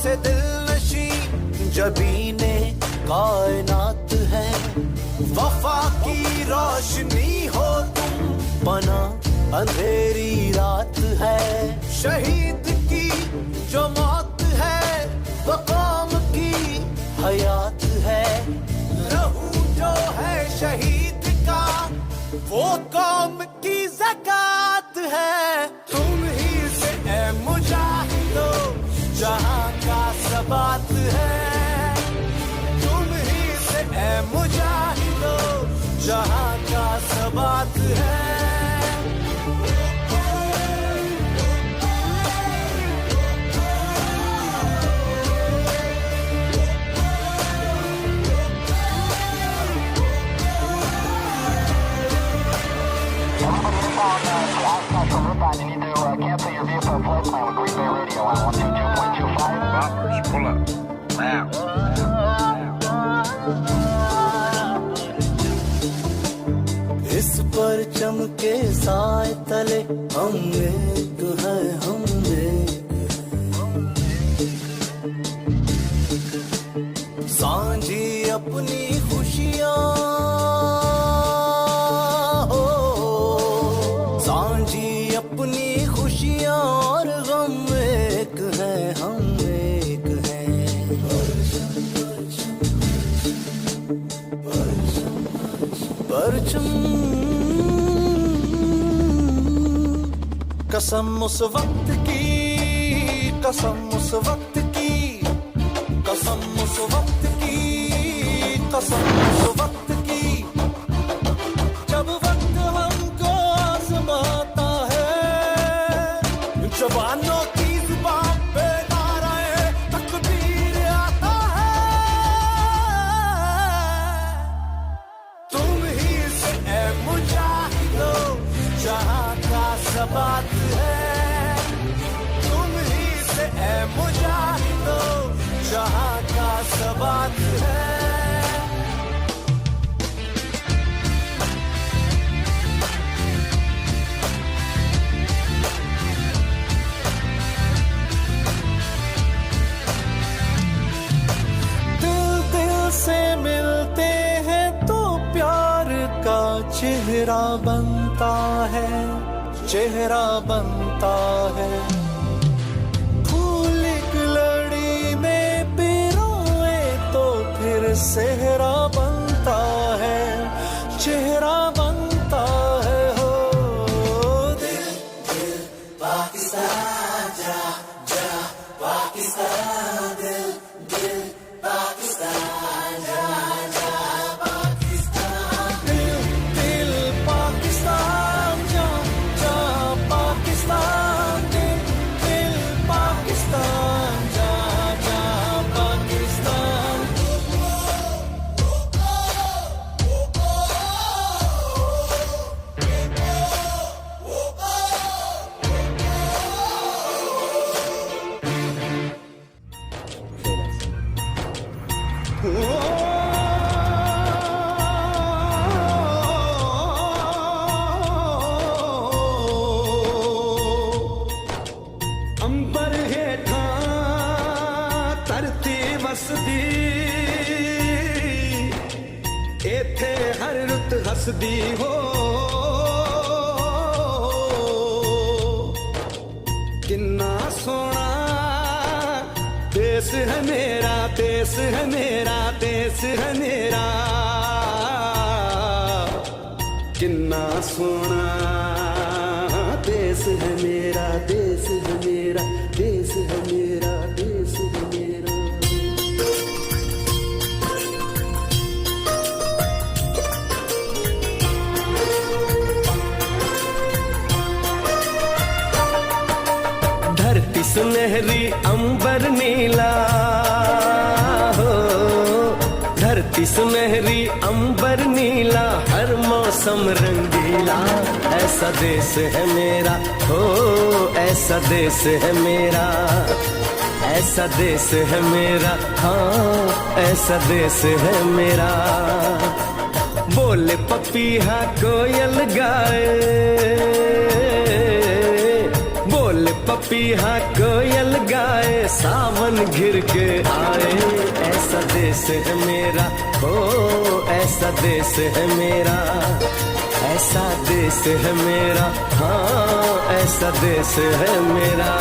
से दिल नशी जबीने कायनात है। वफा की रोशनी हो तुम, पना अंधेरी रात है। शहीद की जो मौत है वो कौम की हयात है। लहू जो है शहीद का वो कौम की ज़कात है। तुम ही से ए मुजाहिदो जहां का सबात है। तुम ही से ए मुजाहिदो जहां का सबात है। You need to cancel your vehicle flight plan with Green Bay Radio on 122.25. Rockers, pull up. Now. इस परचम के साए तले हम एक है, हम एक। सांझी अपनी खुशियाँ हो, सांझी अपनी खुशियाँ और गम एक है, हम एक हैं। परचम कसम उस वक्त की, कसम उस वक्त की, कसम उस वक्त की, कसम उस वक्त की, जब वक्त हमको आज़माता है। जवानों की जुबान पे नाराए तकबीर आता है। तुम ही से ए मुजाहिदो जहां का सबात है। तुम ही से ए मुजाहिदो जहां का सबात है। से मिलते हैं तो प्यार का चेहरा बनता है, चेहरा बनता है। फूल एक लड़ी में पिरोए तो फिर सेहरा बनता है, चेहरा बनता है। हो दिल दिल पाकिस्तान जा जा पाकिस्तान, दिल दिल पाकिस्तान। अंबर हेठा धरती वसदी, एथे हर रुत हसदी हो। किन्ना सोना देश है मेरा, देश है मेरा, देश है मेरा। किन्ना सोना देश है मेरा, देश है मेरा, देश है मेरा, देश है मेरा। धरती सुनहरी अंबर नीला हो, धरती सुनहरी अंबर नीला, हर मौसम रंगीला। ऐसा देश है मेरा हो, ऐसा देश है मेरा, ऐसा देश है मेरा, हाँ ऐसा देश है मेरा। बोले पपीहा कोयल गाए, बोले पपीहा कोयल गाए, सावन घिर के आए, ऐसा देश है मेरा, हो ऐसा देश है मेरा, ऐसा देश है मेरा, हाँ ऐसा देश है मेरा।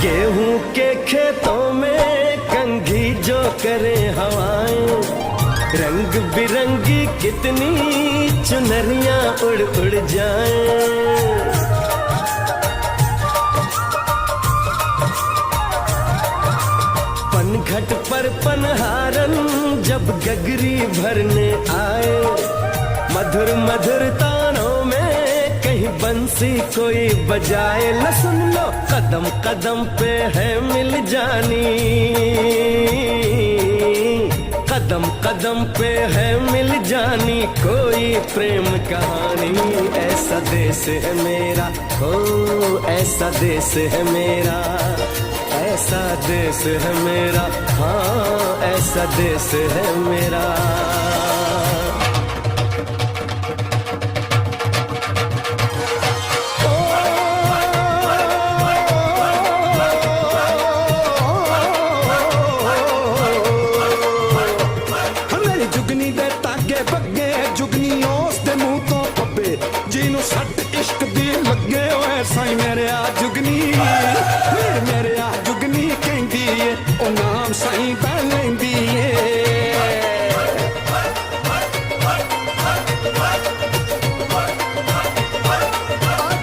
गेहूं के खेतों में कंघी जो करे हवाएं, रंग बिरंगी कितनी चुनरियां उड़ उड़ जाएं। पनघट पर पनहारन जब गगरी भरने आए, मधुर मधुर तानों में कहीं बंसी कोई बजाए। न सुन लो कदम कदम पे है मिल जानी, कदम कदम पे है मिल जानी कोई प्रेम कहानी। ऐसा देश है मेरा, हो ऐसा देश है मेरा, ऐसा देश है मेरा, हाँ ऐसा देश है मेरा। साईं मेरे आ जुगनी, मेरे आ जुगनी कहंदी ए, ओ नाम साईं दा लैंदी ए।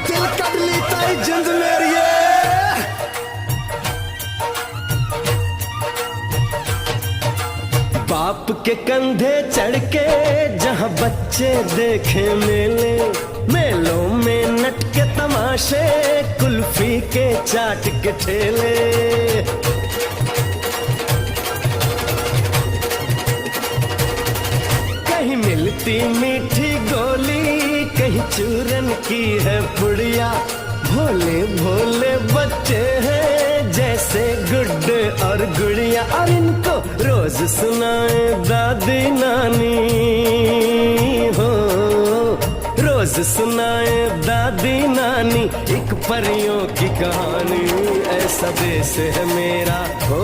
दिल कट ली ताई जिंद मेरी बाप के कंधे चढ़ के जहाँ बच्चे देखे मेले, मेलों में नट के तमाशे, कुल्फी के चाट के ठेले। कहीं मिलती मीठी गोली, कहीं चूरन की है पुड़िया। भोले भोले बच्चे हैं जैसे गुड्डे और गुड़िया, और इनको रोज सुनाए दादी नानी, हो रोज सुनाए दादी नानी एक परियों की कहानी। ऐसा देश है मेरा, हो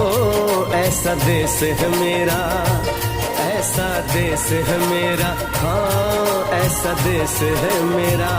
ऐसा देश है मेरा, ऐसा देश है मेरा, हाँ ऐसा देश है मेरा।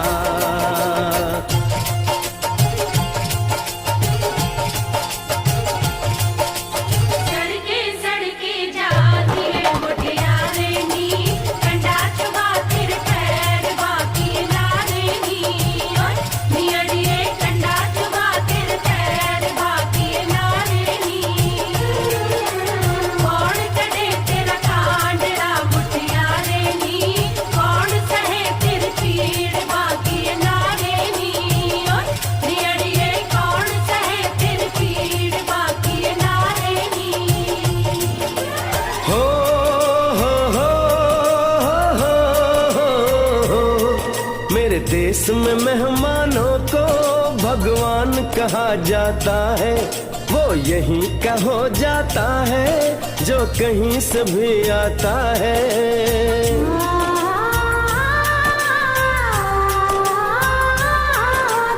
देश में मेहमानों को भगवान कहा जाता है, वो यहीं का हो जाता है जो कहीं से भी आता है।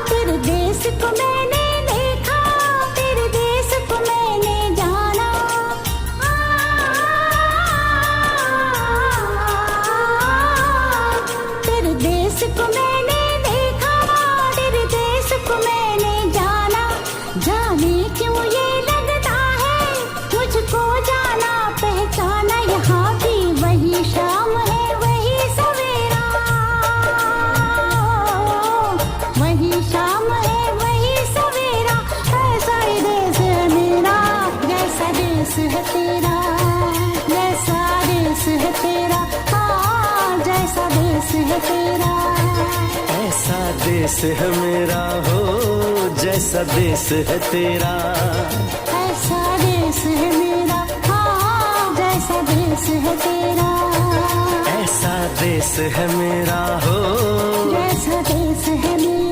तेरे देश को मैंने देखा, तेरे देश को मैंने जाना, तेरे देश को मैंने जाने क्यों ये लगता है मुझको जाना पहचाना। यहाँ भी वही शाम है वही सवेरा, वही शाम है वही देश है मेरा हो जैसा देश है तेरा। ऐसा देश है मेरा, हाँ जैसा देश है तेरा। ऐसा देश है मेरा हो जैसा देश है मेरा।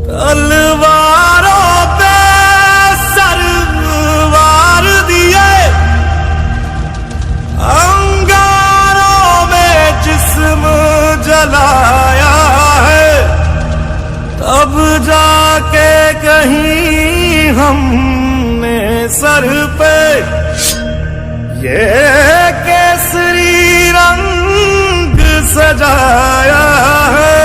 तलवारों पे सरवार दिए, अंगारों में जिस्म जलाया है, तब जाके कहीं हमने सर पे ये केसरी रंग सजाया है।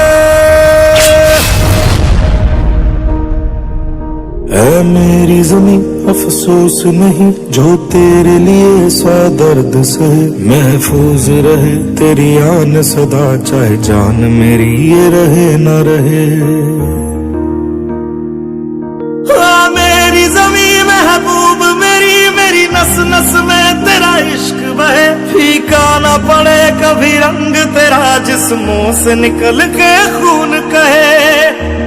ऐ मेरी ज़मीं अफसोस नहीं जो तेरे लिए सौ दर्द सहे, महफूज रहे तेरी आन सदा चाहे जान मेरी ये रहे न रहे। हाँ मेरी ज़मीं महबूब मेरी, मेरी नस नस में तेरा इश्क बहे, फीका न पड़े कभी रंग तेरा जिस्मों से निकल के खून कहे।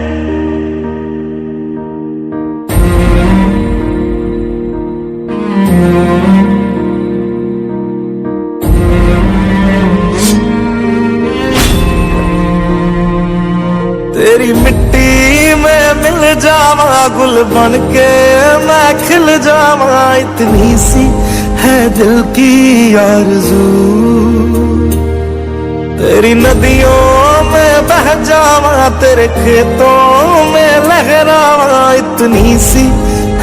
तेरी मिट्टी में मिल जावा गुल बन के मैं खिल जावा, इतनी सी है दिल की आरज़ू। तेरी नदियों में बह जावा तेरे खेतों में लहरावा, इतनी सी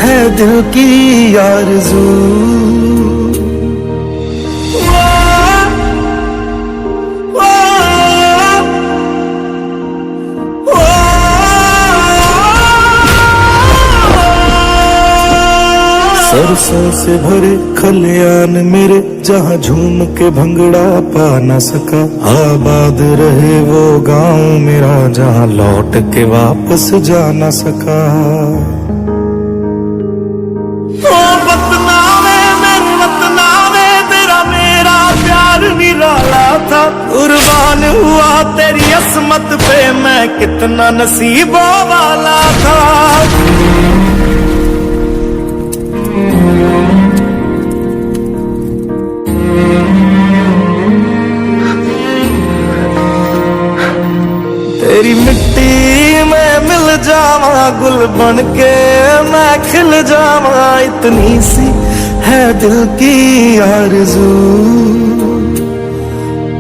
है दिल की आरज़ू। सरसों से भरे खलियान मेरे जहाँ झूम के भंगड़ा पा न सका, आबाद रहे वो गांव मेरा जहाँ लौट के वापस जा न सका। ओ वतना में मेरे वतना में तेरा मेरा प्यार निराला था, कुर्बान हुआ तेरी असमत पे मैं कितना नसीबों वाला था। तेरी मिट्टी में मिल जावा गुल बन के मैं खिल जावा, इतनी सी है दिल की आरज़ू।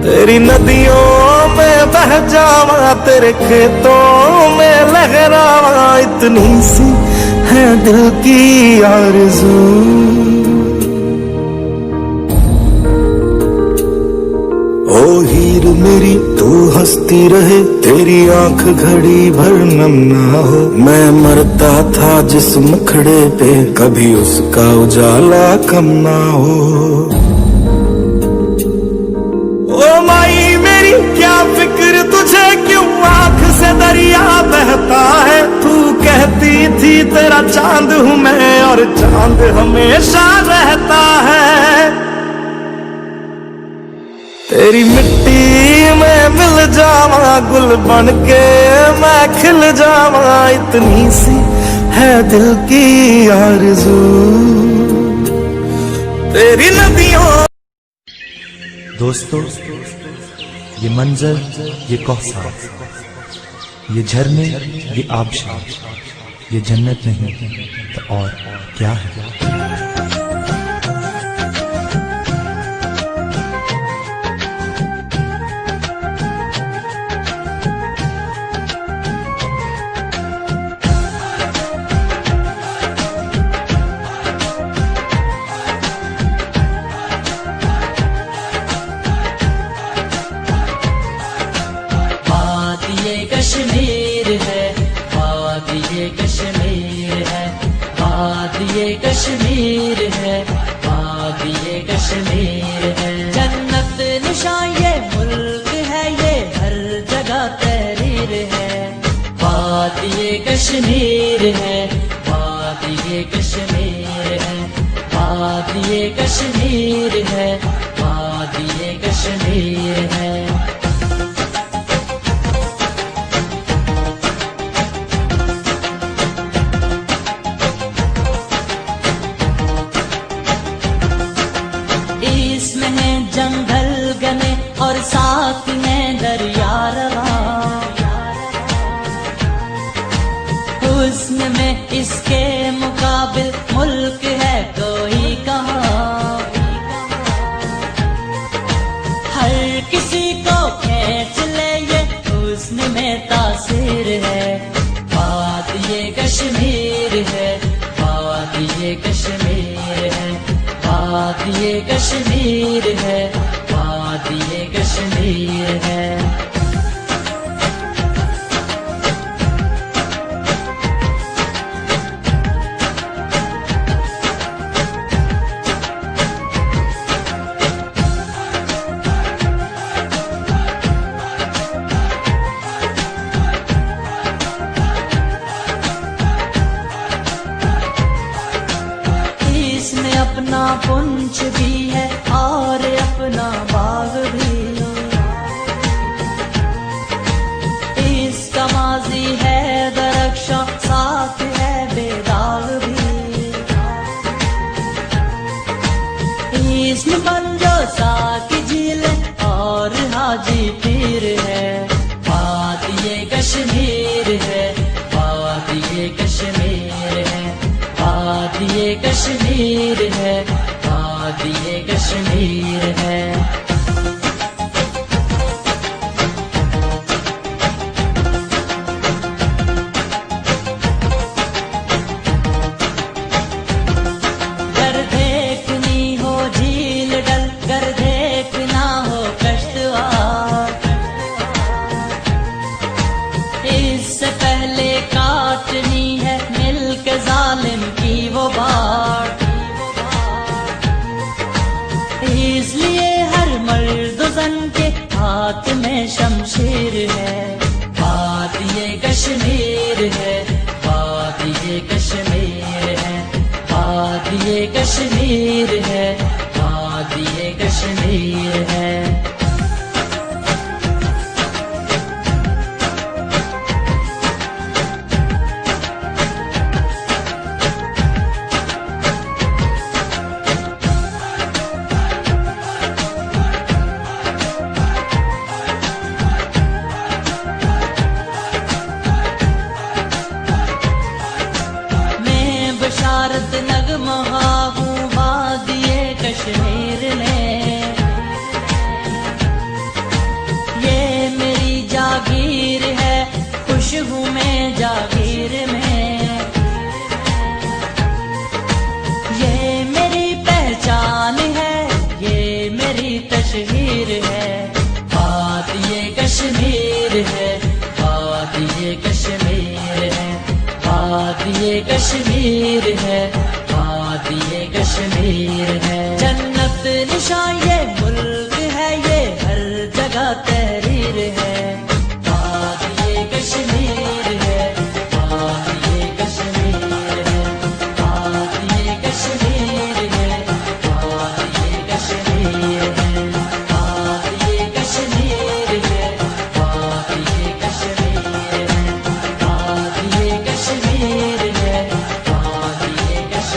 तेरी नदियों में बह जावा तेरे खेतों में लहरावा, इतनी सी है दिल की आरज़ू। ओ हीर मेरी तू हंसती रहे तेरी आंख घड़ी भर नम ना हो, मैं मरता था जिस मुखड़े पे कभी उसका उजाला कम ना हो। ओ माई मेरी क्या फिक्र तुझे क्यों आंख से दरिया बहता है, तू कहती थी तेरा चांद हूँ मैं और चांद हमेशा रहता है। तेरी मिट्टी में मिल जावा गुल बन के मैं खिल जावा, इतनी सी है दिल की आरज़ू। तेरी नदियों। दोस्तों ये मंजर, ये कौसार, ये झरने, ये आबशार, ये जन्नत नहीं तो और क्या है। कश्मीर है, बात ये कश्मीर है, बात ये कश्मीर वादिये कश्मीर है, वादिये कश्मीर है, वादिये कश्मीर है, वादिये कश्मीर है। इसमें है जंगल घने और साथ में दरिया रवा, हुस्न में इसके मुकाबिल मुल्क है कोई कहाँ। हर किसी को खींच ले ये हुस्न में तासीर है, वादिये कश्मीर है, वादिये कश्मीर है, वादिये कश्मीर है, वादिये कश्मीर है। इसमें अपना पुंछ भी है और अपना बाग भी, इसका माजी है दरख्शां साथ है बेदाग भी। इसमें पंजोसा की झील और हाजी पीर है, वादिये कश्मीर है, वादिये कश्मीर है, वादिये कश्मीर है, वादिये कश्मीर है। गर देखनी हो झील डल, गर देखना हो कश्तवार, इससे पहले काटनी है मिलके जालिम की वो बाढ़। इसलिए हर मर्द जन के हाथ में शमशीर है, वादिये कश्मीर है, वादिये कश्मीर है, वादिये कश्मीर है, वादिये कश्मीर है। बशारत नगमहा हूँ वादिये कश्मीर में, ये मेरी जागीर है, खुश हूँ मैं जागीर में। ये मेरी पहचान है, ये मेरी तशहीर है, वादिये कश्मीर है, वादिये कश्मीर है, वादिये कश्मीर है, वादिये कश्मीर है। जन्नत निशान ये मुल्क है, ये हर जगह तहरीर है, वादिये कश्मीर है, वादिये कश्मीर है, वादिये कश्मीर है, वादिये कश्मीर है, वादिये कश्मीर है, वादिये कश्मीर है, वादिये कश्मीर है, वादिये कश्मीर।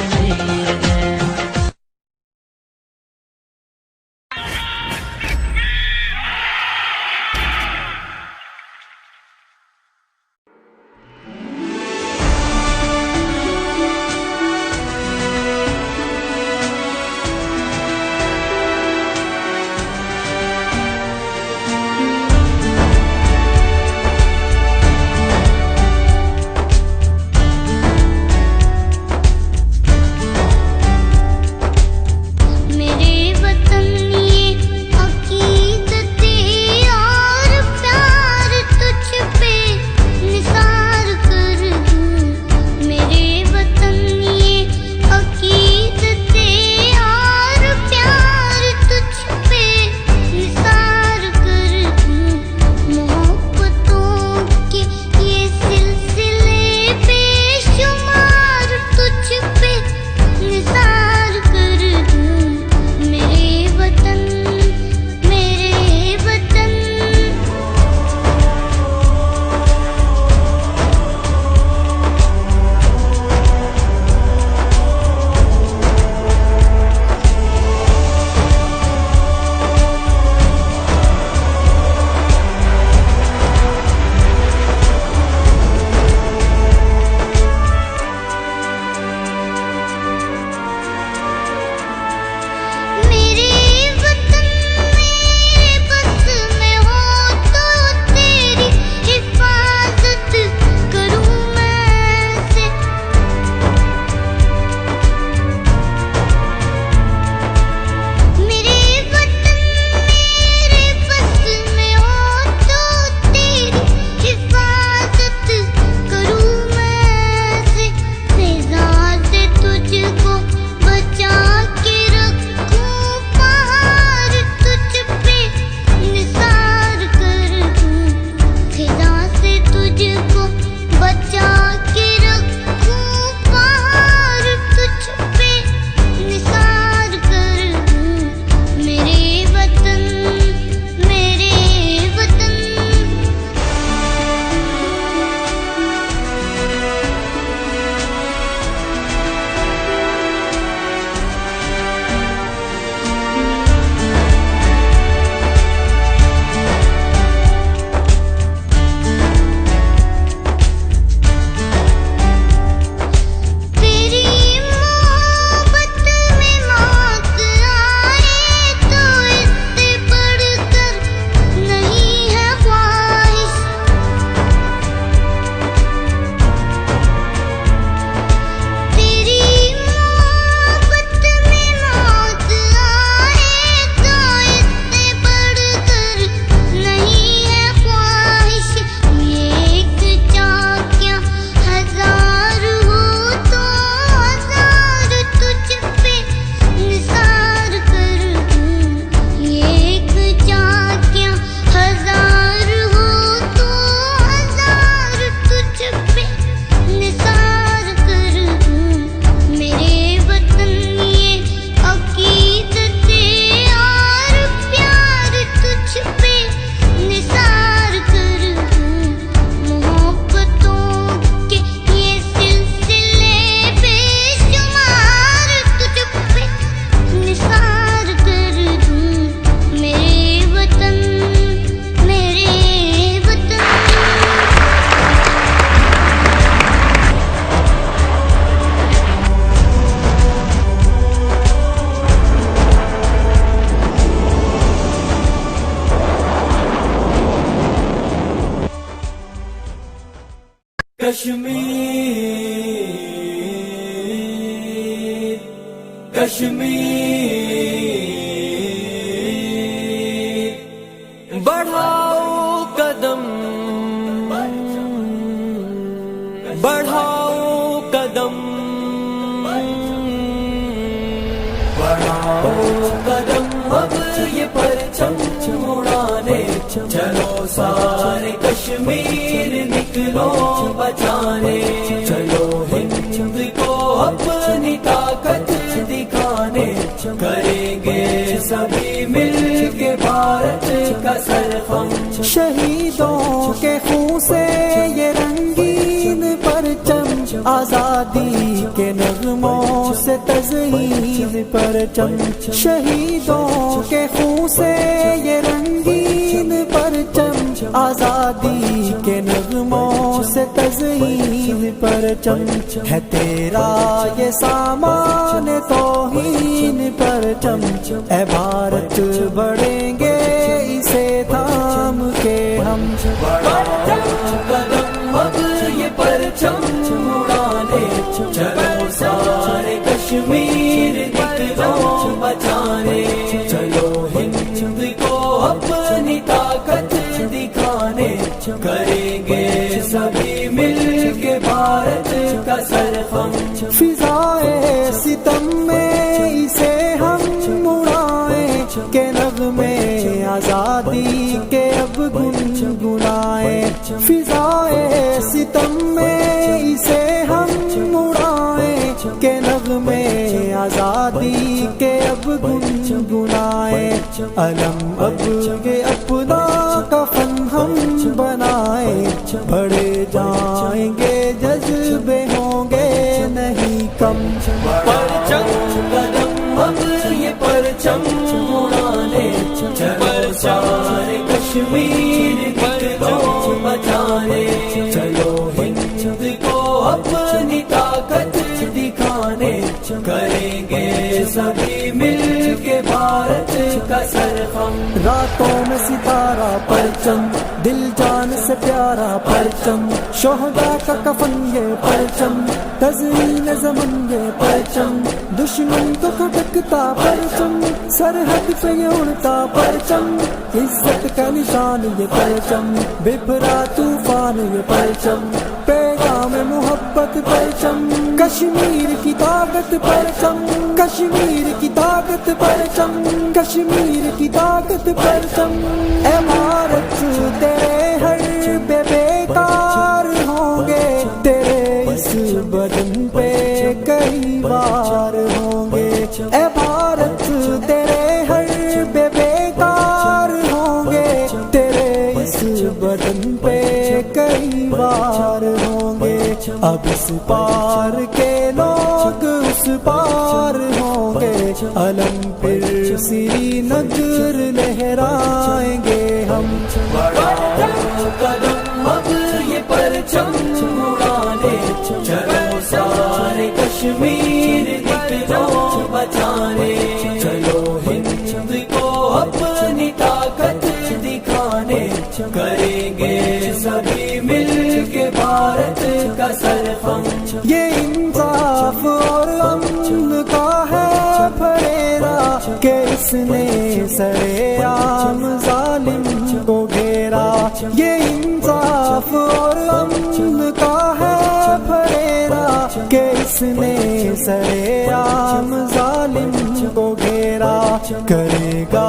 कश्मीर कश्मीर बढ़ाओ कदम बढ़ाओ कदम बढ़ाओ कदम अब ये परचम उड़ाने चलो सारे कश्मीर निकलो बचाने चलो हिंद को अपनी ताकत दिखाने करेंगे सभी मिलके भारत का सरखम शहीदों के खून से ये रंगीन परचम आजादी के नगमों से तज़हीन परचम शहीदों के खून से ये रंगीन परचम आजादी के नगमों से तज़हीन परचम है तेरा ये सामान तौहीन परचम ए भारत बढ़ेंगे इसे थाम के हम कदम अब ये परचम उड़ाने चलो सारे कश्मीर निकलो बचाने चलो हिंद को अपनी ताकत दिखाने करेंगे सभी मिलके भारत का सरखम फिजाए सितम में इसे हम उड़ाए के नग़मे आजादी के अब गुनगुनाए फिजाए सितम में इसे हम उड़ाए के नग़मे आजादी के अब गुनगुनाए अलम अब ये अपना कफन हम बनाए बड़े जाएंगे जज्बे होंगे नहीं कम परचम कदम अब ये परचम उड़ाने चलो सारे कश्मीर निकलो बचाने चलो हिंद को अपनी ताकत दिखाने करेंगे सभी मिलके भारत का सरखम रातों में सितारा परचम दिल जान से प्यारा परचम शोहदा का कफन ये परचम तज़हीन ज़मन ये परचम दुश्मन को खटकता परचम सरहद पे ये उड़ता परचम इज्जत का निशान ये परचम बिफरा तूफान ये परचम पैगाम मोहब्बत परचम कश्मीर की ताकत परचम कश्मीर की ताकत परचम कश्मीर की ताकत परचम ए भारत तेरे हर बेकार होंगे तेरे इस बदन पे कई बार होंगे ए भारत तेरे हर बेकार होंगे तेरे इस बदन पे कई बार होंगे अब इस पार के लोग उस पार होंगे अलम फिर श्रीनगर लहराएंगे हम कदम अब ये परचम उड़ाने चलो सारे कश्मीर निकलो बचाने चलो हिंद को अपनी ताकत दिखाने करेंगे सभी मिलके भारत का सरखम ये इंसाफ और अमन का है फरेरा के इसने सरेआम जालिम को घेरा ये इंसाफ और अमन का है फरेरा के इसने सरेआम जालिम को घेरा करेगा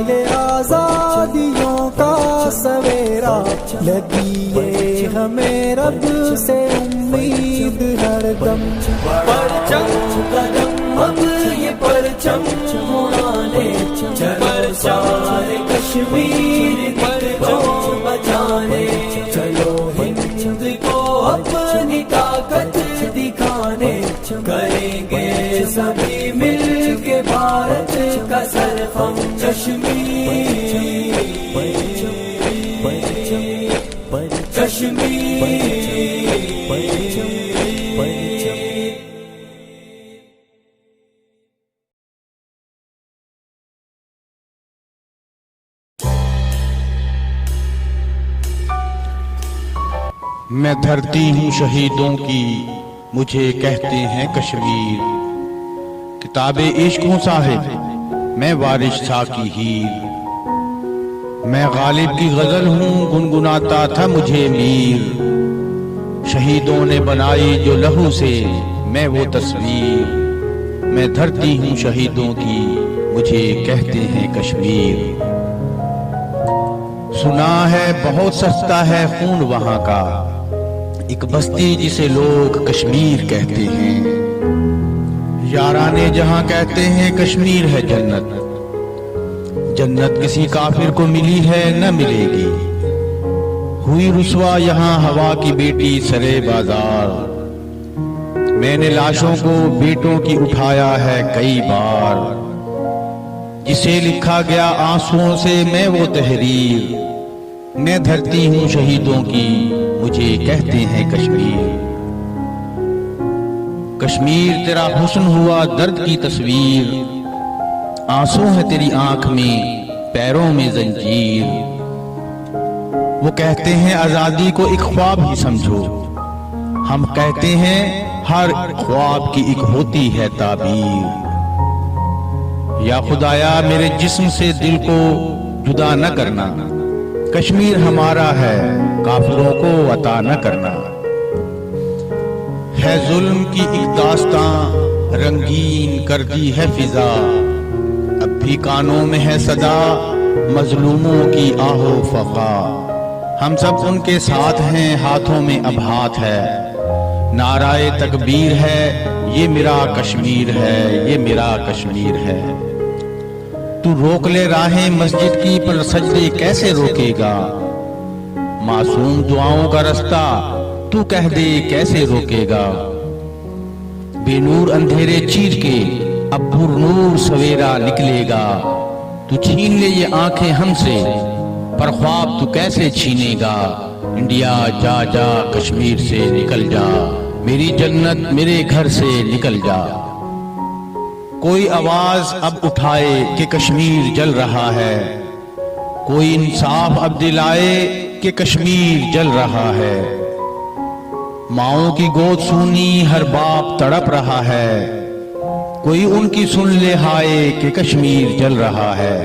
ये आजादियों का सवेरा लगी ये हमें रब से उम्मीद हरदम परचम कदम अब ये परचम उड़ाने चलो सारे कश्मीर निकलो बचाने चलो हिंद को अपनी ताकत दिखाने करेंगे सभी मिलके भारत का सरखम कश्मीर कश्मीर मैं धरती हूँ शहीदों की, मुझे कहते हैं कश्मीर। किताबे इश्क हूँ साहिब, मैं वारिस था की हीर। मैं गालिब की गजल हूँ, गुनगुनाता था मुझे मीर। शहीदों ने बनाई जो लहू से मैं वो तस्वीर। मैं धरती हूँ शहीदों की, मुझे कहते हैं कश्मीर। सुना है बहुत सस्ता है खून वहां का, एक बस्ती जिसे लोग कश्मीर कहते हैं। याराने जहां कहते हैं कश्मीर है जन्नत, जन्नत किसी काफिर को मिली है न मिलेगी। हुई रुसवा यहाँ हवा की बेटी सरे बाजार। मैंने लाशों को बेटों की उठाया है कई बार। जिसे लिखा गया आंसुओं से मैं वो तहरीर। मैं धरती हूँ शहीदों की, मुझे कहते हैं कश्मीर। कश्मीर तेरा हुस्न हुआ दर्द की तस्वीर। आंसू है तेरी आंख में, पैरों में जंजीर। वो कहते हैं आजादी को एक ख्वाब ही समझो, हम कहते हैं हर ख्वाब की एक होती है ताबीर। या खुदाया मेरे जिस्म से दिल को जुदा न करना, कश्मीर हमारा है काफिरों को अता न करना। है जुल्म की एक दास्तां रंगीन कर दी है फिजा। अब भी कानों में है सदा मजलूमों की आहो फका। हम सब उनके साथ हैं, हाथों में अब हाथ है। नाराए तकबीर है, ये मेरा कश्मीर है, ये मेरा कश्मीर है। तू रोक ले राहें मस्जिद की, पर सजदे कैसे रोकेगा। मासूम दुआओं का रास्ता तू कह दे कैसे रोकेगा। बेनूर अंधेरे चीर के अब पुरनूर सवेरा निकलेगा। तू छीन ले ये आंखें हमसे, पर ख्वाब तू कैसे छीनेगा। इंडिया जा जा कश्मीर से निकल जा, मेरी जन्नत मेरे घर से निकल जा। कोई आवाज अब उठाए कि कश्मीर जल रहा है। कोई इंसाफ अब दिलाए कि कश्मीर जल रहा है। माओं की गोद सूनी हर बाप तड़प रहा है। कोई उनकी सुन ले हाय कि कश्मीर जल रहा है।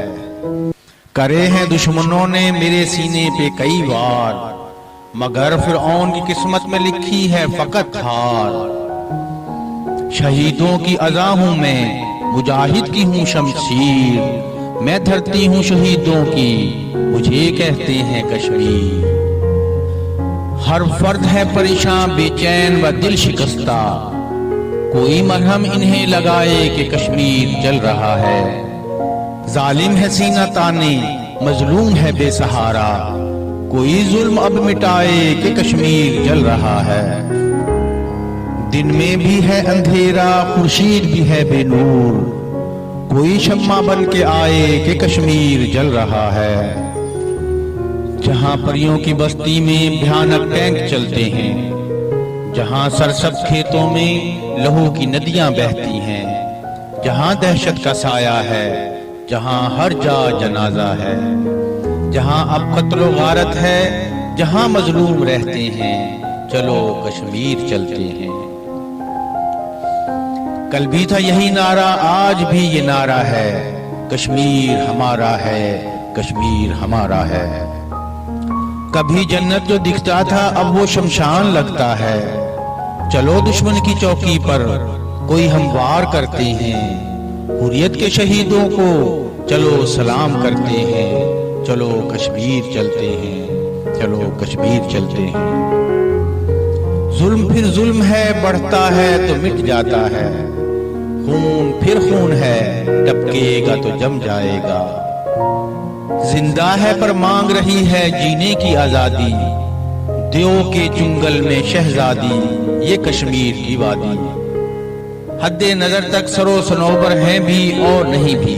करे हैं दुश्मनों ने मेरे सीने पे कई वार, मगर फिरऔन की किस्मत में लिखी है फकत हार। शहीदों की अज़ा हूं मैं, मुजाहिद की हूं शमशीर। मैं धरती हूं शहीदों की, मुझे कहते हैं कश्मीर। हर फर्द है परेशान बेचैन व दिल शिकस्ता। कोई मरहम इन्हें लगाए कि कश्मीर जल रहा है। जालिम है सीना ताने, मजलूम है बेसहारा। कोई जुल्म अब मिटाए कि कश्मीर जल रहा है। दिन में भी है अंधेरा, खुर्शीद भी है बेनूर। कोई शम्मा बन के आए कि कश्मीर जल रहा है। जहां परियों की बस्ती में भयानक टैंक चलते हैं, जहां सरसब्ज खेतों में लहू की नदियां बहती हैं, जहां दहशत का साया है, जहां हर जा जनाजा है, जहां अब कत्लो गारत है, जहां मजलूम रहते हैं, चलो कश्मीर चलते हैं। कल भी था यही नारा, आज भी ये नारा है, कश्मीर हमारा है, कश्मीर हमारा है। कभी जन्नत जो दिखता था अब वो शमशान लगता है। चलो दुश्मन की चौकी पर कोई हम वार करते हैं। हुर्रियत के शहीदों को चलो सलाम करते हैं। चलो कश्मीर चलते हैं, चलो कश्मीर चलते हैं। जुल्म फिर जुल्म है, बढ़ता है तो मिट जाता है। खून फिर खून है, टपकेगा तो जम जाएगा। जिंदा है पर मांग रही है जीने की आजादी। देव के चुंगल में शहजादी, ये कश्मीर की वादी। हद्दे नजर तक सरो सनोबर हैं भी और नहीं भी।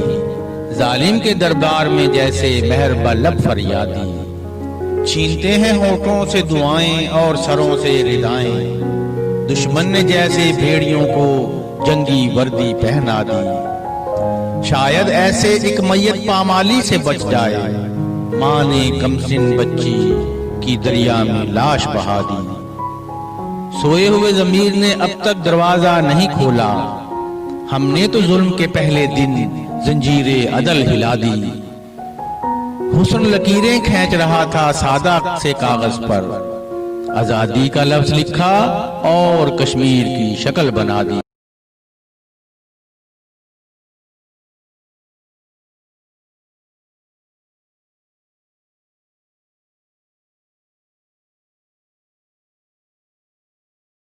जालिम के दरबार में जैसे मेहरबा लब फरियादी। छीनते हैं होठों से दुआएं और सरों से रिदाएं। दुश्मन ने जैसे भेड़ियों को जंगी वर्दी पहना दी। शायद ऐसे एक मैयत पामाली से बच जाए। माँ ने कमसिन बच्ची की दरिया में लाश बहा दी। सोए हुए ज़मीर ने अब तक दरवाजा नहीं खोला। हमने तो जुल्म के पहले दिन जंजीरे अदल हिला दी। हुस्न लकीरें खींच रहा था सादा से कागज पर, आजादी का लफ्ज लिखा और कश्मीर की शक्ल बना दी।